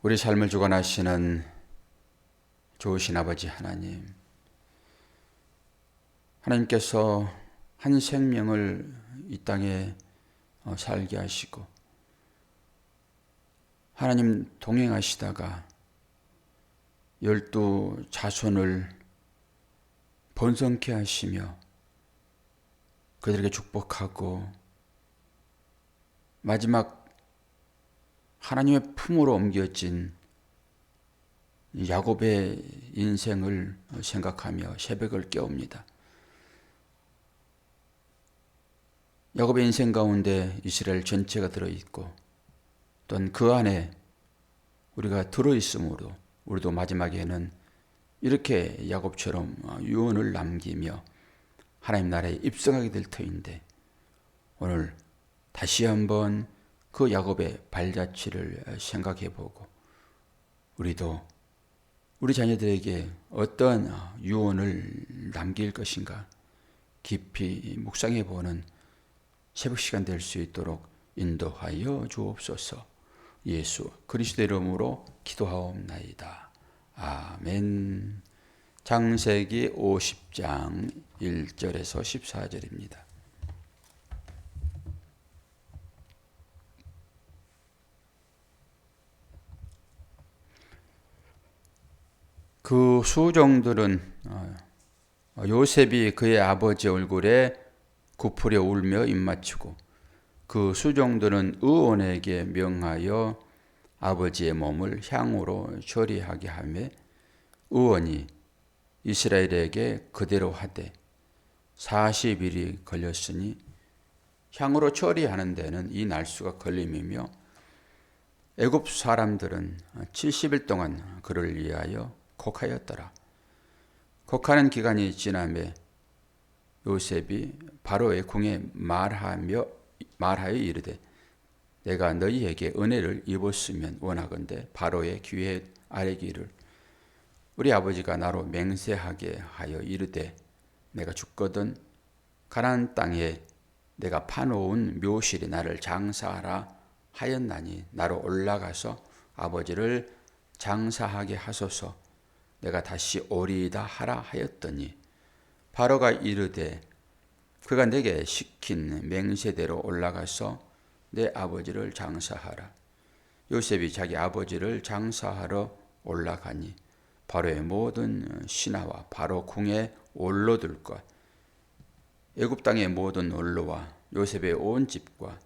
우리 삶을 주관하시는 좋으신 아버지 하나님께서 한 생명을 이 땅에 살게 하시고 하나님 동행하시다가 12 자손을 번성케 하시며 그들에게 축복하고 마지막 하나님의 품으로 옮겨진 야곱의 인생을 생각하며 새벽을 깨웁니다. 야곱의 인생 가운데 이스라엘 전체가 들어있고 또한 그 안에 우리가 들어있으므로 우리도 마지막에는 이렇게 야곱처럼 유언을 남기며 하나님 나라에 입성하게 될 터인데 오늘 다시 한번 그 야곱의 발자취를 생각해보고 우리도 우리 자녀들에게 어떤 유언을 남길 것인가 깊이 묵상해보는 새벽 시간 될 수 있도록 인도하여 주옵소서. 예수 그리스도의 이름으로 기도하옵나이다. 아멘. 창세기 50장 1절에서 14절입니다. 그 수종들은 요셉이 그의 아버지 얼굴에 굽으려 울며 입맞추고 그 수종들은 의원에게 명하여 아버지의 몸을 향으로 처리하게 하며 의원이 이스라엘에게 그대로 하되 40일이 걸렸으니 향으로 처리하는 데는 이 날수가 걸림이며 애굽 사람들은 70일 동안 그를 위하여 곡하였더라. 곡하는 기간이 지나매 요셉이 바로의 궁에 말하여 이르되 내가 너희에게 은혜를 입었으면 원하건대 바로의 귀에 아뢰기를 우리 아버지가 나로 맹세하게 하여 이르되 내가 죽거든 가나안 땅에 내가 파놓은 묘실이 나를 장사하라 하였나니 나로 올라가서 아버지를 장사하게 하소서. 내가 다시 오리이다 하라 하였더니 바로가 이르되 그가 내게 시킨 맹세대로 올라가서 내 아버지를 장사하라. 요셉이 자기 아버지를 장사하러 올라가니 바로의 모든 신하와 바로 궁의 원로들과 애굽 땅의 모든 원로와 요셉의 온 집과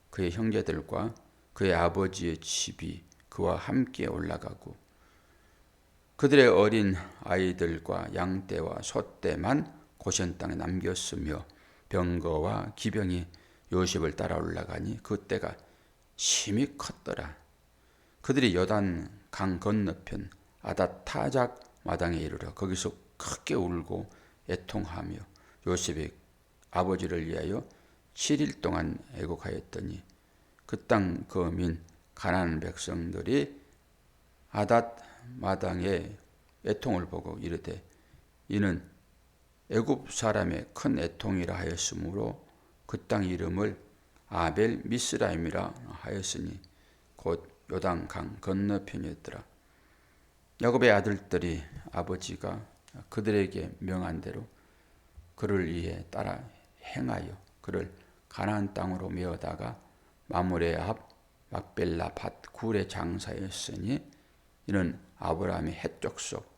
그의 형제들과 그의 아버지의 집이 그와 함께 올라가고 그들의 어린 아이들과 양떼와 소떼만 고센 땅에 남겼으며 병거와 기병이 요셉을 따라 올라가니 그때가 심히 컸더라. 그들이 요단 강 건너편 아닷타작 마당에 이르러 거기서 크게 울고 애통하며 요셉이 아버지를 위하여 7일 동안 애곡하였더니 그 땅 거민 가나안 백성들이 아닷 마당의 애통을 보고 이르되 이는 애굽 사람의 큰 애통이라 하였으므로 그 땅 이름을 아벨 미스라임이라 하였으니 곧 요단 강 건너편이었더라. 야곱의 아들들이 아버지가 그들에게 명한 대로 그를 위해 따라 행하여 그를 가나안 땅으로 메어다가 마므레 앞 막벨라 밭 굴에 장사였으니 이는 아브라함이 헷족 속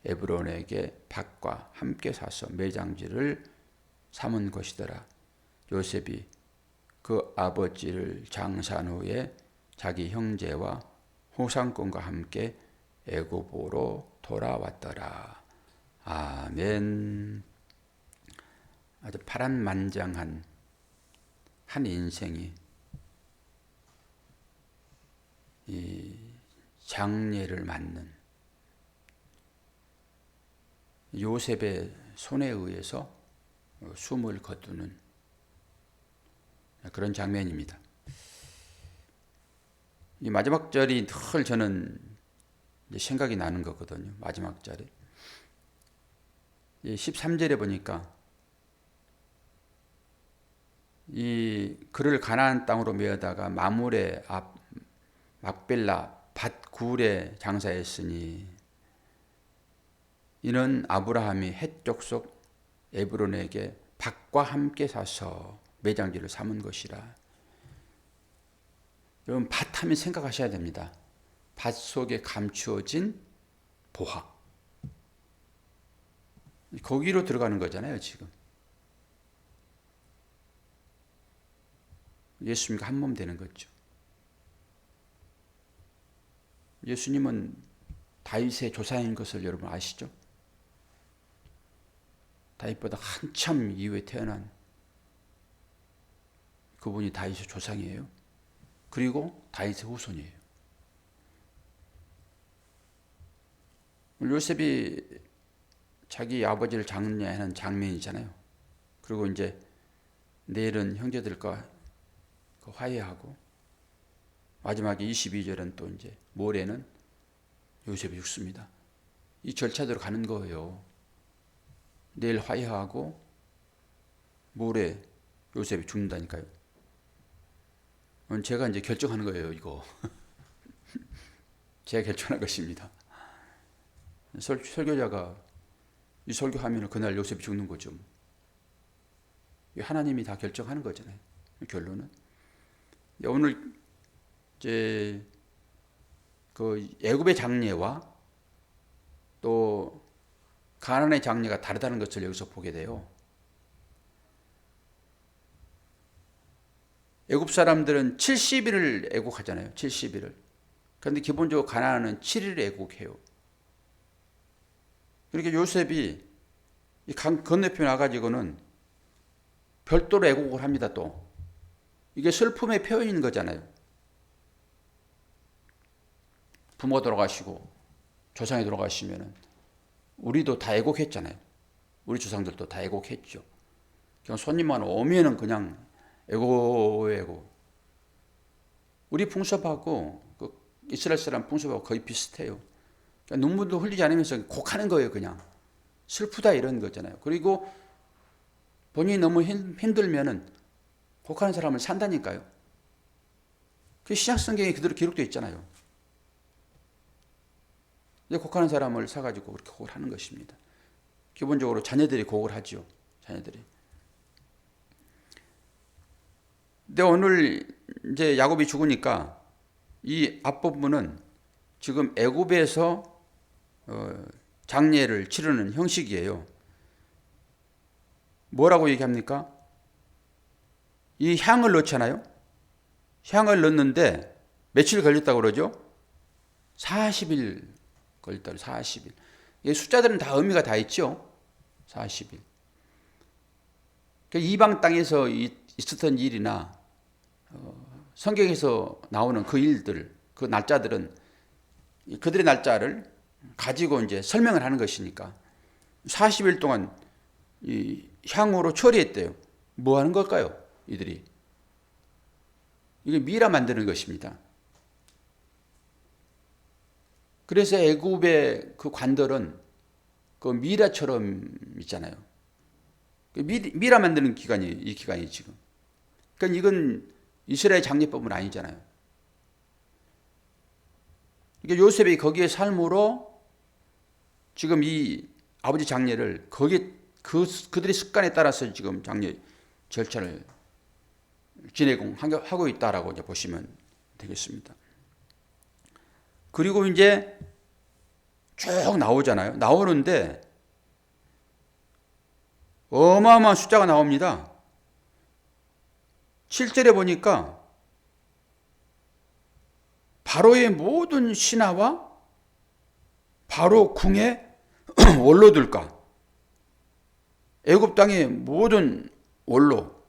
에브론에게 밭과 함께 사서 매장지를 삼은 것이더라. 요셉이 그 아버지를 장사한 후에 자기 형제와 후상권과 함께 애굽으로 돌아왔더라. 아멘. 아주 파란만장한 한 인생이 이 장례를 맞는 요셉의 손에 의해서 숨을 거두는 그런 장면입니다. 이 마지막 절이 늘 저는 생각이 나는 거거든요. 마지막 절이 13절에 보니까 이 그를 가나안 땅으로 메어다가 마므레 앞 막벨라 밭굴에 장사했으니 이는 아브라함이 헷 족속 에브론에게 밭과 함께 사서 매장지를 삼은 것이라. 여러분, 밭하면 생각하셔야 됩니다. 밭 속에 감추어진 보화. 거기로 들어가는 거잖아요, 지금. 예수님과 한 몸 되는 거죠. 예수님은 다윗의 조상인 것을 여러분 아시죠? 다윗보다 한참 이후에 태어난 그분이 다윗의 조상이에요. 그리고 다윗의 후손이에요. 요셉이 자기 아버지를 장례하는 장면이잖아요. 그리고 이제 내일은 형제들과 화해하고 마지막에 22절은 또 이제 모레는 요셉이 죽습니다. 이 절차대로 가는 거예요. 내일 화해하고 모레 요셉이 죽는다니까요. 제가 이제 결정하는 거예요, 이거. 제가 결정한 것입니다. 설교자가 이 설교하면 그날 요셉이 죽는 거죠. 하나님이 다 결정하는 거잖아요. 결론은. 오늘 이제 그 애굽의 장례와 또 가나안의 장례가 다르다는 것을 여기서 보게 돼요. 애굽 사람들은 70일을 애국하잖아요. 70일을. 그런데 기본적으로 가나안은 7일을 애국해요. 그러니까 요셉이 이 강 건너편에 와가지고는 별도로 애국을 합니다. 또 이게 슬픔의 표현인 거잖아요. 부모 돌아가시고 조상이 돌아가시면은 우리도 다 애국했잖아요. 우리 조상들도 다 애국했죠. 그냥 손님만 오면은 그냥 애국. 우리 풍습하고 그 이스라엘 사람 풍습하고 거의 비슷해요. 그러니까 눈물도 흘리지 않으면서 곡하는 거예요. 그냥 슬프다 이런 거잖아요. 그리고 본인이 너무 힘들면은 곡하는 사람을 산다니까요. 그 신약 성경에 그대로 기록되어 있잖아요. 이제 곡하는 사람을 사가지고 그렇게 곡을 하는 것입니다. 기본적으로 자녀들이 곡을 하죠. 자녀들이. 근데 오늘 이제 야곱이 죽으니까 이 앞부분은 지금 애굽에서 장례를 치르는 형식이에요. 뭐라고 얘기합니까? 이 향을 넣잖아요. 향을 넣는데 며칠 걸렸다고 그러죠? 40일 걸렸다고. 40일. 이 숫자들은 다 의미가 다 있죠. 40일. 이방 땅에서 있었던 일이나 성경에서 나오는 그 일들, 그 날짜들은 그들의 날짜를 가지고 이제 설명을 하는 것이니까 40일 동안 이 향으로 처리했대요. 뭐 하는 걸까요? 이들이. 이게 미라 만드는 것입니다. 그래서 애굽의 그 관들은 그 미라처럼 있잖아요. 미라 만드는 기간이 이 기간이 지금. 그러니까 이건 이스라엘 장례법은 아니잖아요. 그러니까 요셉이 거기에 삶으로 지금 이 아버지 장례를 거기 그들의 습관에 따라서 지금 장례 절차를 진행하고 있다라고 이제 보시면 되겠습니다. 그리고 이제 쭉 나오잖아요. 나오는데 어마어마한 숫자가 나옵니다. 7절에 보니까 바로의 모든 신하와 바로 궁의 원로들과 애굽 땅의 모든 원로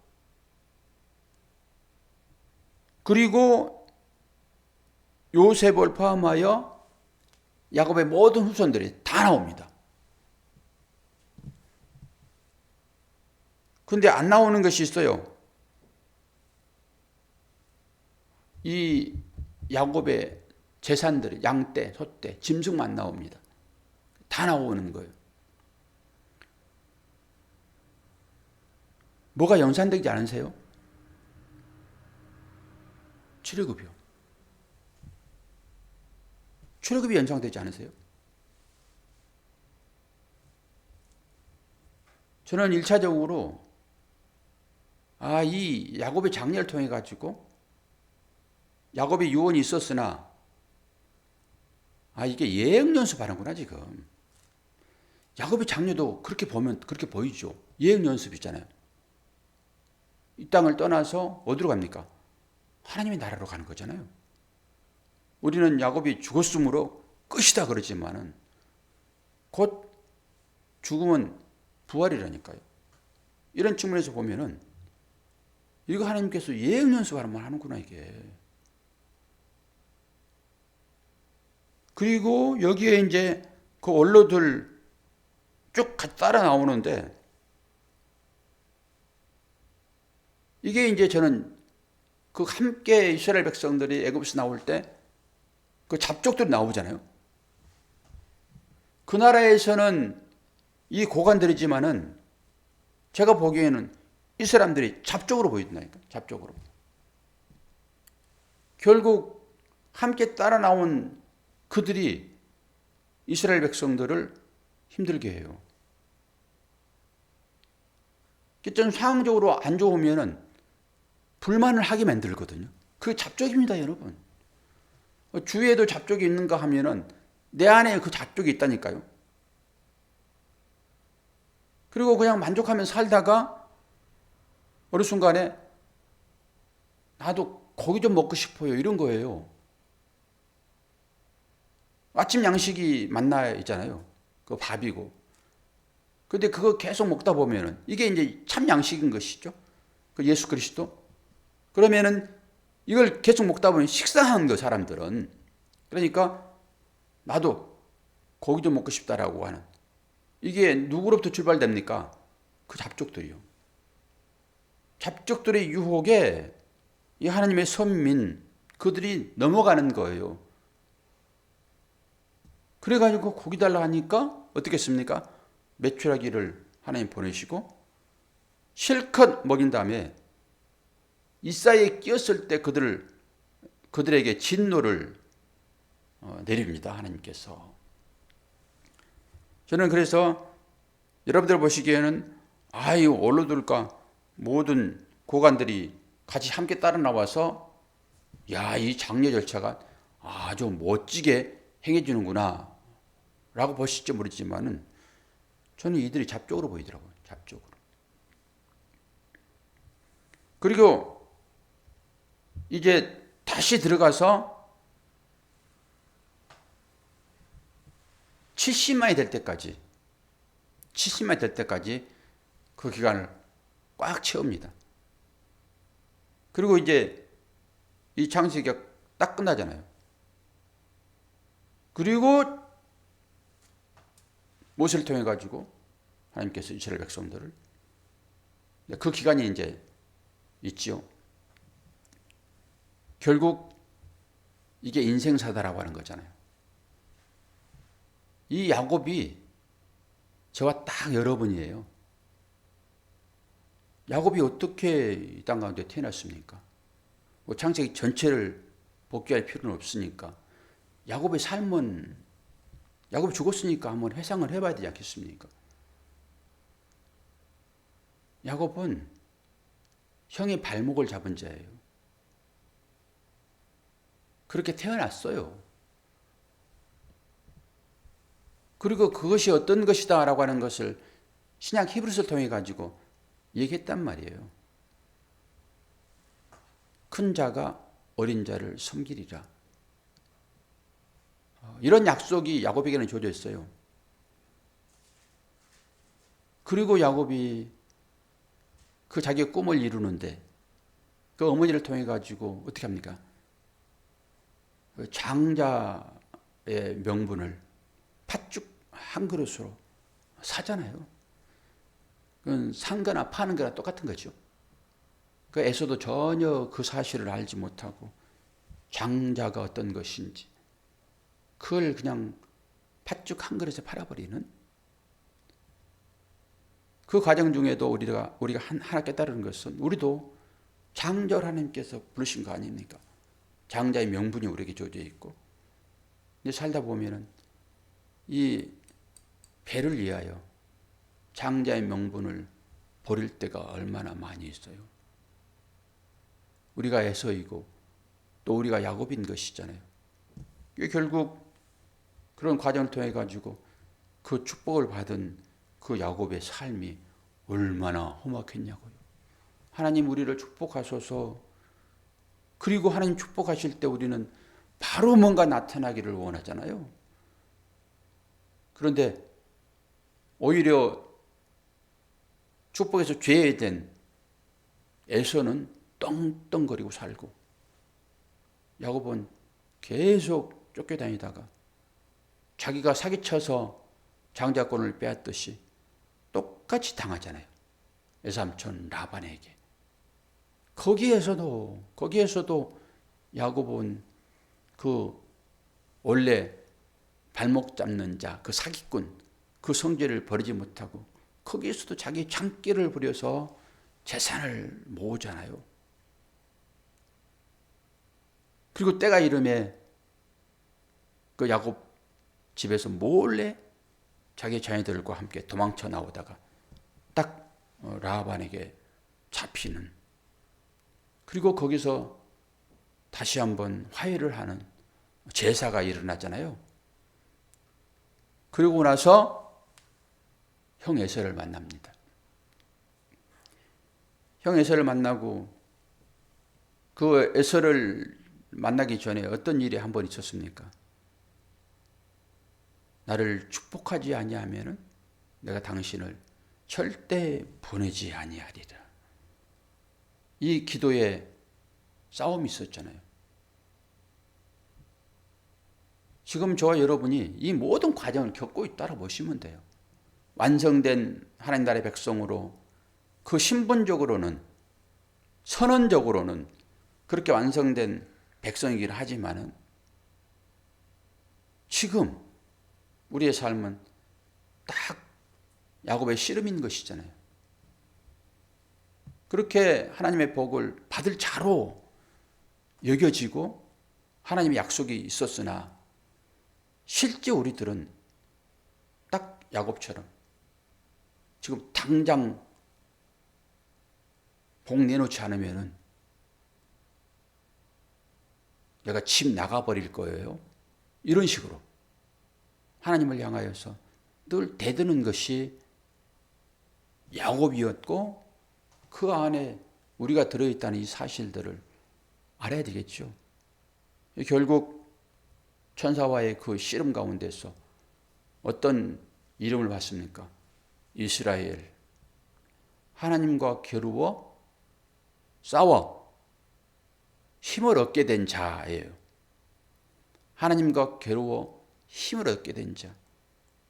그리고 요셉을 포함하여 야곱의 모든 후손들이 다 나옵니다. 근데 안 나오는 것이 있어요. 이 야곱의 재산들이 양떼, 소떼, 짐승만 나옵니다. 다 나오는 거예요. 뭐가 연상되지 않으세요? 출애굽이요. 출애굽이 연상되지 않으세요? 저는 1차적으로 이 야곱의 장례를 통해 가지고 야곱의 유언이 있었으나 이게 예행 연습하는구나 지금. 야곱의 장례도 그렇게 보면 그렇게 보이죠. 예행 연습이잖아요. 이 땅을 떠나서 어디로 갑니까? 하나님의 나라로 가는 거잖아요. 우리는 야곱이 죽었으므로 끝이다 그러지만은 곧 죽음은 부활이라니까요. 이런 측면에서 보면은 이거 하나님께서 예행 연습하는 말 하는구나 이게. 그리고 여기에 이제 그 원로들 쭉 따라 나오는데 이게 이제 저는 그 함께 이스라엘 백성들이 애굽에서 나올 때 그 잡족들이 나오잖아요. 그 나라에서는 이 고관들이지만은 제가 보기에는 이 사람들이 잡족으로 보인다니까. 잡족으로. 결국 함께 따라 나온 그들이 이스라엘 백성들을 힘들게 해요. 좀 상황적으로 안 좋으면은 불만을 하게 만들거든요. 그게 잡족입니다, 여러분. 주위에도 잡족이 있는가 하면은 내 안에 그 잡족이 있다니까요. 그리고 그냥 만족하면서 살다가 어느 순간에 나도 고기 좀 먹고 싶어요. 이런 거예요. 아침 양식이 만나 있잖아요. 그 밥이고. 근데 그거 계속 먹다 보면은 이게 이제 참 양식인 것이죠. 그 예수 그리스도. 그러면은 이걸 계속 먹다 보면 식상한 거 사람들은. 그러니까 나도 고기 좀 먹고 싶다라고 하는. 이게 누구로부터 출발됩니까? 그 잡족들이요. 잡족들의 유혹에 이 하나님의 선민 그들이 넘어가는 거예요. 그래가지고 고기 달라 하니까 어떻게 했습니까? 메추라기를 하나님 보내시고 실컷 먹인 다음에 이 사이에 끼었을 때 그들에게 진노를 내립니다. 하나님께서. 저는 그래서 여러분들 보시기에는 이 원로들과 모든 고관들이 같이 함께 따라 나와서 이 장례 절차가 아주 멋지게 행해지는구나 라고 보실지 모르지만은 저는 이들이 잡족으로 보이더라고요. 잡족으로. 그리고 이제 다시 들어가서 70만이 될 때까지 그 기간을 꽉 채웁니다. 그리고 이제 이 창세기가 딱 끝나잖아요. 그리고 모세를 통해 가지고 하나님께서 이스라엘 백성들을 그 기간이 이제 있지요. 결국 이게 인생사다라고 하는 거잖아요. 이 야곱이 저와 딱 여러분이에요. 야곱이 어떻게 이 땅 가운데 태어났습니까? 뭐 창세기 전체를 복귀할 필요는 없으니까 야곱의 삶은 야곱이 죽었으니까 한번 회상을 해봐야 되지 않겠습니까? 야곱은 형의 발목을 잡은 자예요. 그렇게 태어났어요. 그리고 그것이 어떤 것이다 라고 하는 것을 신약 히브리서를 통해 가지고 얘기했단 말이에요. 큰 자가 어린 자를 섬기리라. 이런 약속이 야곱에게는 주어져 있어요. 그리고 야곱이 그 자기의 꿈을 이루는데 그 어머니를 통해 가지고 어떻게 합니까? 그 장자의 명분을 팥죽 한 그릇으로 사잖아요. 그건 산 거나 파는 거나 똑같은 거죠. 그 에서도 전혀 그 사실을 알지 못하고 장자가 어떤 것인지 그걸 그냥 팥죽 한 그릇에 팔아버리는 그 과정 중에도 우리가 하나 깨달은 것은 우리도 장자를 하나님께서 부르신 거 아닙니까? 장자의 명분이 우리에게 주어져 있고 근데 살다 보면은 이 배를 위하여 장자의 명분을 버릴 때가 얼마나 많이 있어요. 우리가 에서이고 또 우리가 야곱인 것이잖아요. 결국 그런 과정을 통해 가지고 그 축복을 받은 그 야곱의 삶이 얼마나 험악했냐고요. 하나님 우리를 축복하소서. 그리고 하나님 축복하실 때 우리는 바로 뭔가 나타나기를 원하잖아요. 그런데 오히려 축복에서 죄된 에서는 떵떵거리고 살고, 야곱은 계속 쫓겨다니다가 자기가 사기쳐서 장자권을 빼앗듯이 똑같이 당하잖아요. 외삼촌 라반에게. 거기에서도 야곱은 그 원래 발목 잡는 자, 그 사기꾼, 그 성질을 버리지 못하고 거기에서도 자기 장기를 부려서 재산을 모으잖아요. 그리고 때가 이름에 그 야곱 집에서 몰래 자기 자녀들과 함께 도망쳐 나오다가 딱 라반에게 잡히는, 그리고 거기서 다시 한번 화해를 하는 제사가 일어나잖아요. 그리고 나서 형 에서를 만납니다. 형 에서를 만나고 그 에서를 만나기 전에 어떤 일이 한 번 있었습니까? 나를 축복하지 아니하면은 내가 당신을 절대 보내지 아니하리라. 이 기도에 싸움이 있었잖아요. 지금 저와 여러분이 이 모든 과정을 겪고 있다고 보시면 돼요. 완성된 하나님 나라의 백성으로 그 신분적으로는, 선언적으로는 그렇게 완성된 백성이긴 하지만은 지금 우리의 삶은 딱 야곱의 씨름인 것이잖아요. 그렇게 하나님의 복을 받을 자로 여겨지고 하나님의 약속이 있었으나 실제 우리들은 딱 야곱처럼 지금 당장 복 내놓지 않으면은 내가 집 나가버릴 거예요. 이런 식으로 하나님을 향하여서 늘 대드는 것이 야곱이었고, 그 안에 우리가 들어있다는 이 사실들을 알아야 되겠죠. 결국 천사와의 그 씨름 가운데서 어떤 이름을 받습니까? 이스라엘. 하나님과 겨루어 싸워 힘을 얻게 된 자예요. 하나님과 겨루어 힘을 얻게 된 자.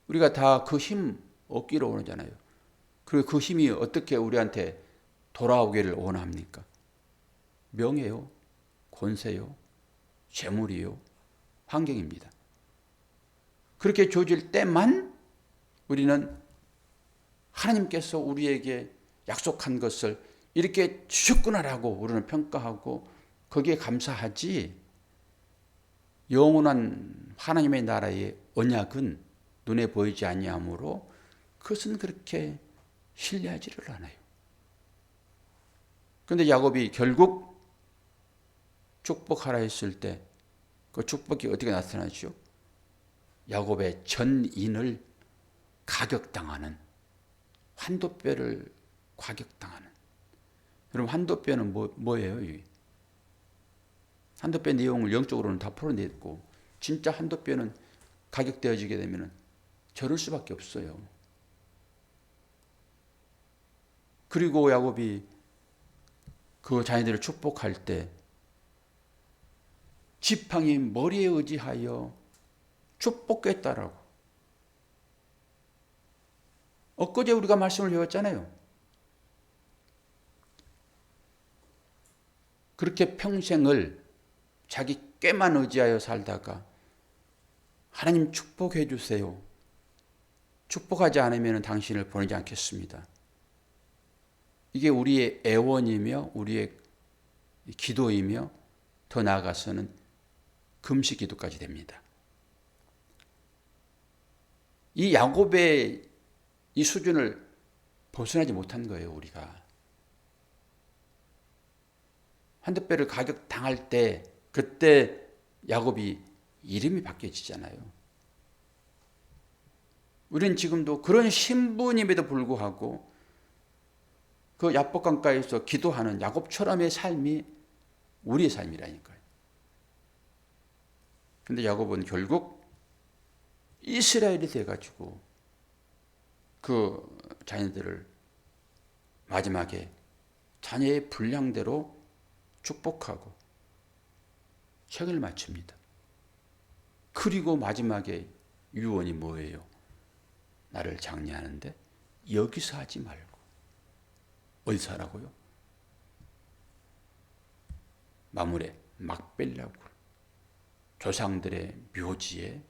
우리가 다 그 힘 얻기를 원하잖아요. 그리고 그 힘이 어떻게 우리한테 돌아오기를 원합니까? 명예요, 권세요, 재물이요, 환경입니다. 그렇게 주어질 때만 우리는 하나님께서 우리에게 약속한 것을 이렇게 주셨구나라고 우리는 평가하고 거기에 감사하지, 영원한 하나님의 나라의 언약은 눈에 보이지 아니하므로 그것은 그렇게 신뢰하지를 않아요. 그런데 야곱이 결국 축복하라 했을 때 그 축복이 어떻게 나타나죠? 야곱의 전인을 가격당하는, 환도뼈를 가격당하는. 여러분, 환도뼈는 뭐예요? 환도뼈 내용을 영적으로는 다 풀어냈고, 진짜 환도뼈는 가격되어지게 되면 저럴 수밖에 없어요. 그리고 야곱이 그 자녀들을 축복할 때 지팡이 머리에 의지하여 축복했다라고. 엊그제 우리가 말씀을 배웠잖아요. 그렇게 평생을 자기 꾀만 의지하여 살다가 하나님 축복해 주세요. 축복하지 않으면 당신을 보내지 않겠습니다. 이게 우리의 애원이며 우리의 기도이며 더 나아가서는 금식 기도까지 됩니다. 이 야곱의 이 수준을 벗어나지 못한 거예요, 우리가. 한두 배를 가격 당할 때 그때 야곱이 이름이 바뀌어지잖아요. 우리는 지금도 그런 신분임에도 불구하고 그 야복강가에서 기도하는 야곱처럼의 삶이 우리의 삶이라니까요. 근데 야곱은 결국 이스라엘이 돼가지고 그 자녀들을 마지막에 자녀의 분량대로 축복하고 책을 마칩니다. 그리고 마지막에 유언이 뭐예요? 나를 장례하는데 여기서 하지 말고 어디서 하라고요? 마물의 막벨라 굴, 조상들의 묘지에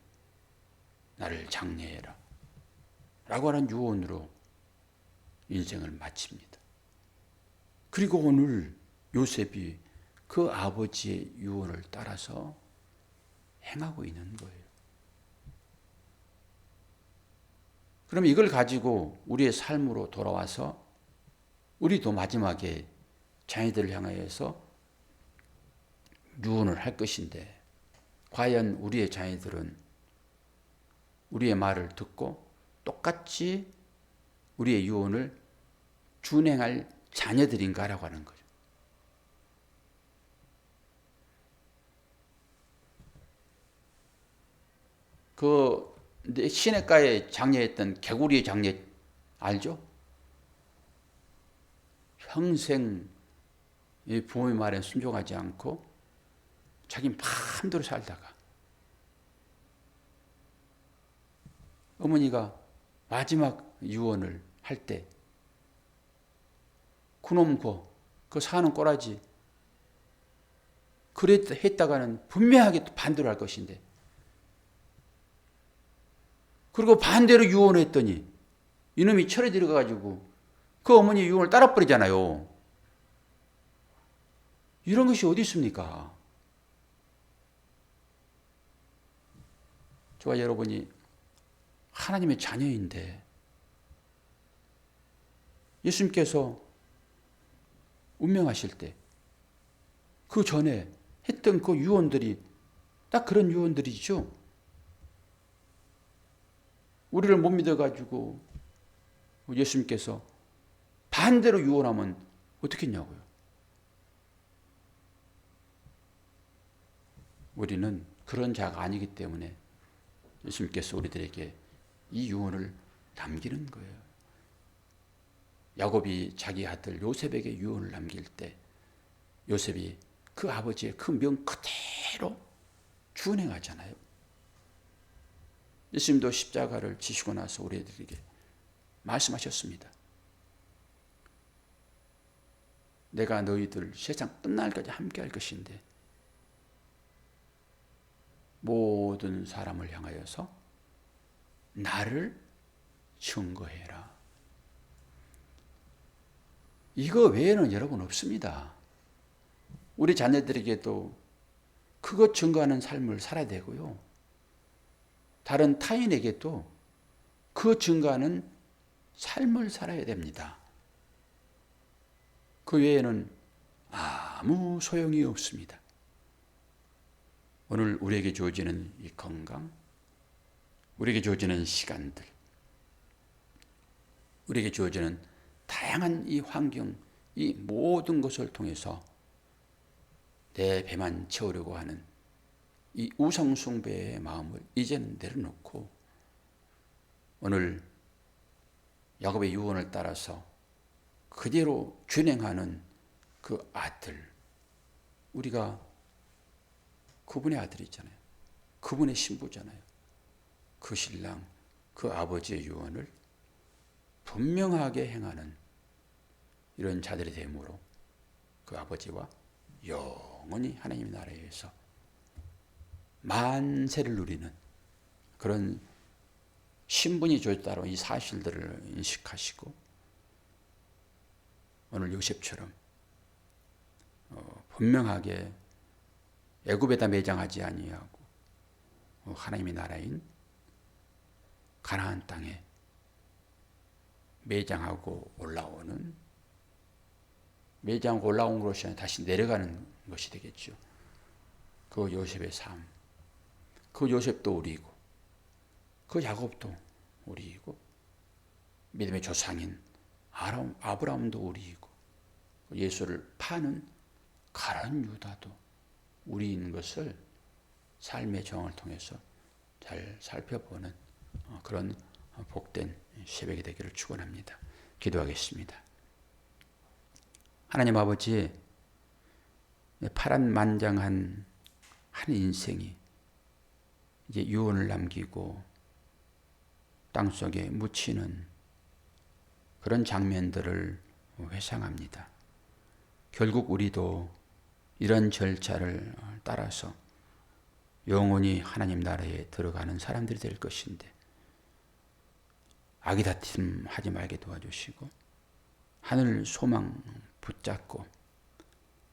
나를 장례해라 라고 하는 유언으로 인생을 마칩니다. 그리고 오늘 요셉이 그 아버지의 유언을 따라서 행하고 있는 거예요. 그럼 이걸 가지고 우리의 삶으로 돌아와서 우리도 마지막에 자녀들을 향하여서 유언을 할 것인데 과연 우리의 자녀들은 우리의 말을 듣고 똑같이 우리의 유언을 준행할 자녀들인가라고 하는 거죠. 그 시냇가에 장례했던 개구리의 장례 알죠? 평생 부모의 말에 순종하지 않고 자기 마음대로 살다가 어머니가 마지막 유언을 할 때 그놈 그 사는 꼬라지 그랬다가는 분명하게 반대로 할 것인데 그리고 반대로 유언했더니 이놈이 철에 들어가가지고 그 어머니 유언을 따라버리잖아요. 이런 것이 어디 있습니까? 저와 여러분이 하나님의 자녀인데 예수님께서 운명하실 때 그 전에 했던 그 유언들이 딱 그런 유언들이죠. 우리를 못 믿어가지고 예수님께서 반대로 유언하면 어떻게 했냐고요. 우리는 그런 자가 아니기 때문에 예수님께서 우리들에게 이 유언을 남기는 거예요. 야곱이 자기 아들 요셉에게 유언을 남길 때 요셉이 그 아버지의 그 명 그대로 준행하잖아요. 예수님도 십자가를 지시고 나서 우리들에게 말씀하셨습니다. 내가 너희들 세상 끝날까지 함께 할 것인데 모든 사람을 향하여서 나를 증거해라. 이거 외에는 여러분 없습니다. 우리 자녀들에게도 그것 증거하는 삶을 살아야 되고요. 다른 타인에게도 그 증거하는 삶을 살아야 됩니다. 그 외에는 아무 소용이 없습니다. 오늘 우리에게 주어지는 이 건강, 우리에게 주어지는 시간들, 우리에게 주어지는 다양한 이 환경, 이 모든 것을 통해서 내 배만 채우려고 하는 이 우상숭배의 마음을 이제는 내려놓고 오늘 야곱의 유언을 따라서 그대로 준행하는 그 아들, 우리가 그분의 아들이잖아요. 그분의 신부잖아요. 그 신랑, 그 아버지의 유언을 분명하게 행하는 이런 자들이 되므로 그 아버지와 영원히 하나님의 나라에서 만세를 누리는 그런 신분이 주었다는 이 사실들을 인식하시고 오늘 요셉처럼 분명하게 애굽에다 매장하지 아니하고 하나님의 나라인 가나안 땅에 매장하고 올라온 것이 아니라 다시 내려가는 것이 되겠죠. 그 요셉의 삶, 그 요셉도 우리이고 그 야곱도 우리이고 믿음의 조상인 아브라함도 우리이고 예수를 파는 가룟 유다도 우리인 것을 삶의 정을 통해서 잘 살펴보는 그런 복된 새벽이 되기를 축원합니다. 기도하겠습니다. 하나님 아버지, 파란만장한 한 인생이 이제 유언을 남기고 땅속에 묻히는 그런 장면들을 회상합니다. 결국 우리도 이런 절차를 따라서 영원히 하나님 나라에 들어가는 사람들이 될 것인데 아기다툼 하지 말게 도와주시고 하늘 소망 붙잡고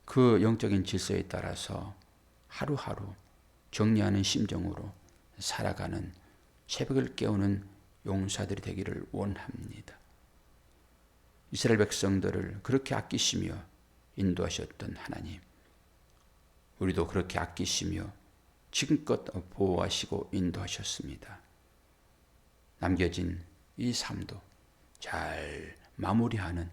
그 영적인 질서에 따라서 하루하루 정리하는 심정으로 살아가는 새벽을 깨우는 용사들이 되기를 원합니다. 이스라엘 백성들을 그렇게 아끼시며 인도하셨던 하나님, 우리도 그렇게 아끼시며 지금껏 보호하시고 인도하셨습니다. 남겨진 이 삶도 잘 마무리하는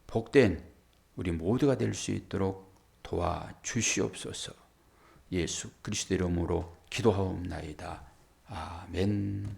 복된 우리 모두가 될 수 있도록 도와주시옵소서. 예수 그리스도 이름으로 기도하옵나이다. 아멘.